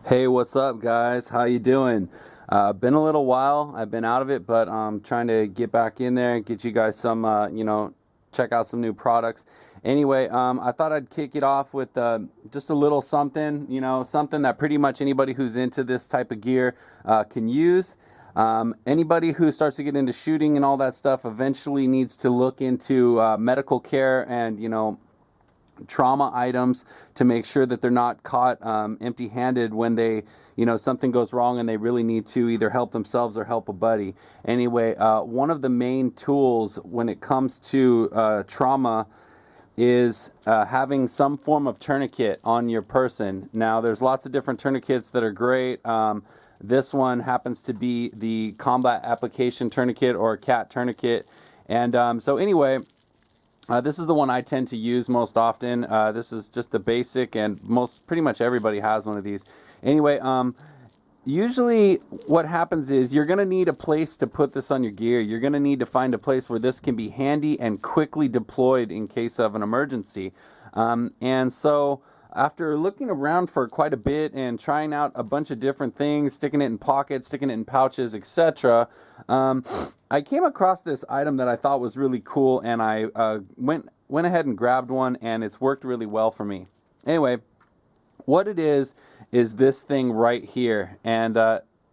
Hey, what's up, guys? How you doing? Been a little while. I've been out of it, but I'm trying to get back in there and get you guys some, check out some new products. Anyway, I thought I'd kick it off with just a little something, something that pretty much anybody who's into this type of gear can use. Anybody who starts to get into shooting and all that stuff eventually needs to look into medical care and, trauma items to make sure that they're not caught empty-handed when they, something goes wrong and they really need to either help themselves or help a buddy. Anyway, one of the main tools when it comes to trauma is having some form of tourniquet on your person. Now, there's lots of different tourniquets that are great. This one happens to be the combat application tourniquet, or C.A.T tourniquet. And so anyway, this is the one I tend to use most often. This is just a basic, and pretty much everybody has one of these. Anyway, usually what happens is you're going to need a place to put this on your gear. You're going to need to find a place where this can be handy and quickly deployed in case of an emergency. And so after looking around for quite a bit and trying out a bunch of different things, sticking it in pockets, sticking it in pouches, etc., I came across this item that I thought was really cool, and I went ahead and grabbed one, and it's worked really well for me. Anyway, what it is this thing right here, and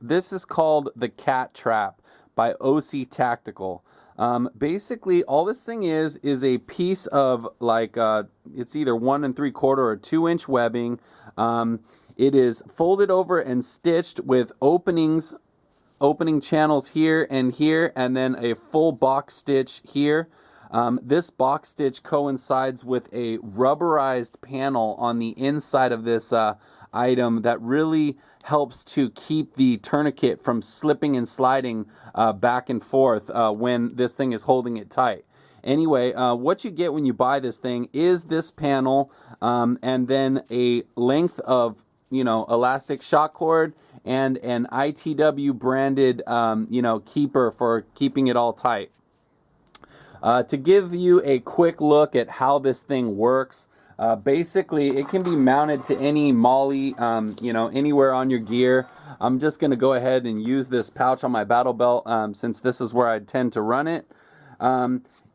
this is called the C.A.T Trap by OC Tactical. Basically, all this thing is a piece of it's either 1 3/4 or 2-inch webbing. It is folded over and stitched with opening channels here, and then a full box stitch here. This box stitch coincides with a rubberized panel on the inside of this item that really helps to keep the tourniquet from slipping and sliding back and forth when this thing is holding it tight. Anyway, what you get when you buy this thing is this panel, and then a length of elastic shock cord and an ITW branded keeper for keeping it all tight. To give you a quick look at how this thing works, basically it can be mounted to any molly, anywhere on your gear. I'm just going to go ahead and use this pouch on my battle belt since this is where I tend to run it.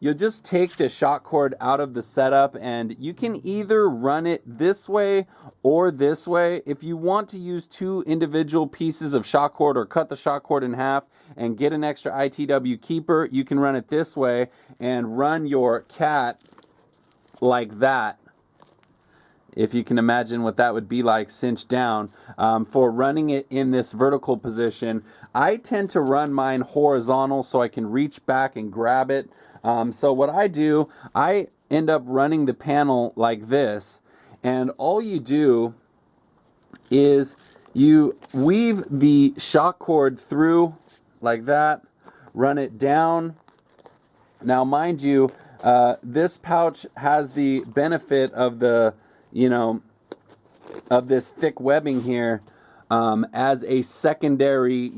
You'll just take the shock cord out of the setup, and you can either run it this way or this way. If you want to use 2 individual pieces of shock cord or cut the shock cord in half and get an extra ITW keeper, you can run it this way and run your C.A.T like that. If you can imagine what that would be like cinched down. For running it in this vertical position, I tend to run mine horizontal so I can reach back and grab it. So what I do, I end up running the panel like this, and all you do is you weave the shock cord through like that, run it down. Now, mind you, this pouch has the benefit of the of this thick webbing here as a secondary,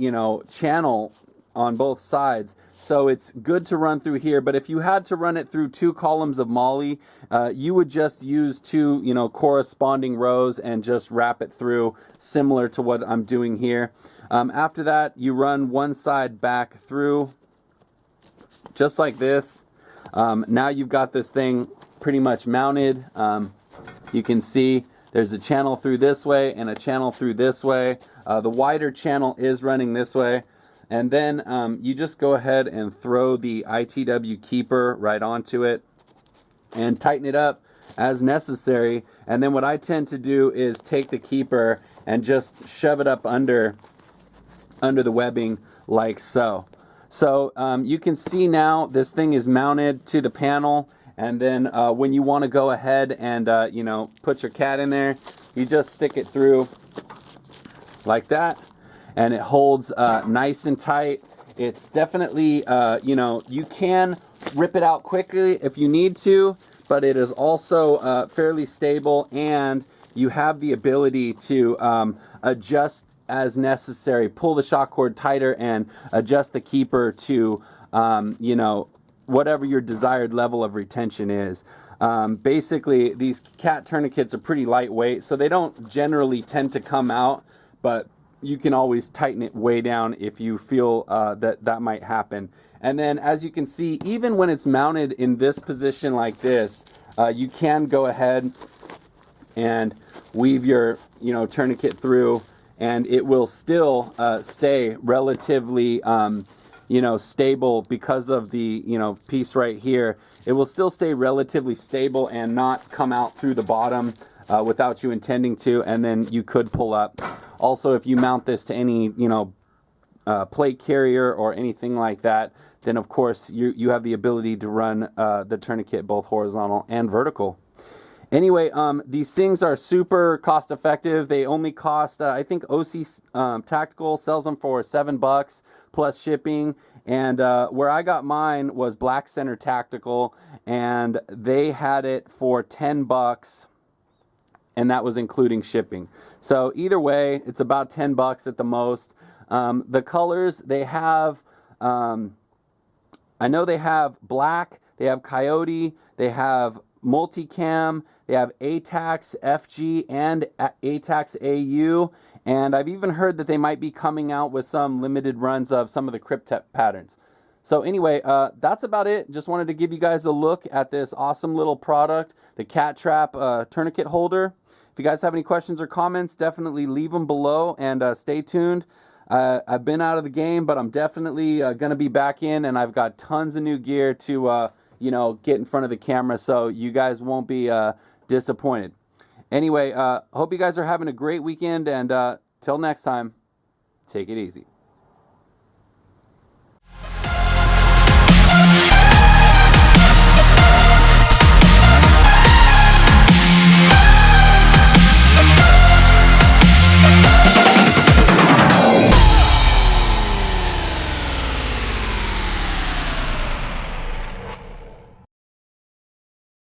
channel on both sides. So it's good to run through here, but if you had to run it through 2 columns of molly, you would just use 2, corresponding rows and just wrap it through, similar to what I'm doing here. After that, you run one side back through, just like this. Now you've got this thing pretty much mounted. You can see there's a channel through this way and a channel through this way. The wider channel is running this way. And then you just go ahead and throw the ITW keeper right onto it and tighten it up as necessary. And then what I tend to do is take the keeper and just shove it up under the webbing like so. So you can see now this thing is mounted to the panel. And then when you want to go ahead and, put your C.A.T in there, you just stick it through like that. And it holds nice and tight. It's definitely, you can rip it out quickly if you need to, but it is also fairly stable, and you have the ability to adjust as necessary. Pull the shock cord tighter and adjust the keeper to, whatever your desired level of retention is. Basically, these C.A.T tourniquets are pretty lightweight, so they don't generally tend to come out. but you can always tighten it way down if you feel that might happen. And then as you can see, even when it's mounted in this position like this, you can go ahead and weave your tourniquet through, and it will still stay relatively stable because of the piece right here. It will still stay relatively stable and not come out through the bottom without you intending to, and then you could pull up. Also, if you mount this to any plate carrier or anything like that, then of course you have the ability to run the tourniquet both horizontal and vertical. Anyway, these things are super cost effective. They only cost, I think OC Tactical sells them for $7 plus shipping. And where I got mine was Black Center Tactical, and they had it for $10, and that was including shipping. So either way, it's about $10 at the most. The colors they have, I know they have black, they have coyote, they have multicam, they have ATAX FG and ATAX AU, and I've even heard that they might be coming out with some limited runs of some of the Cryptep patterns. So anyway, that's about it. Just wanted to give you guys a look at this awesome little product, the Cat Trap tourniquet holder. If you guys have any questions or comments, definitely leave them below, and stay tuned. I've been out of the game, but I'm definitely going to be back in, and I've got tons of new gear to get in front of the camera, so you guys won't be disappointed. Anyway, hope you guys are having a great weekend, and till next time, take it easy.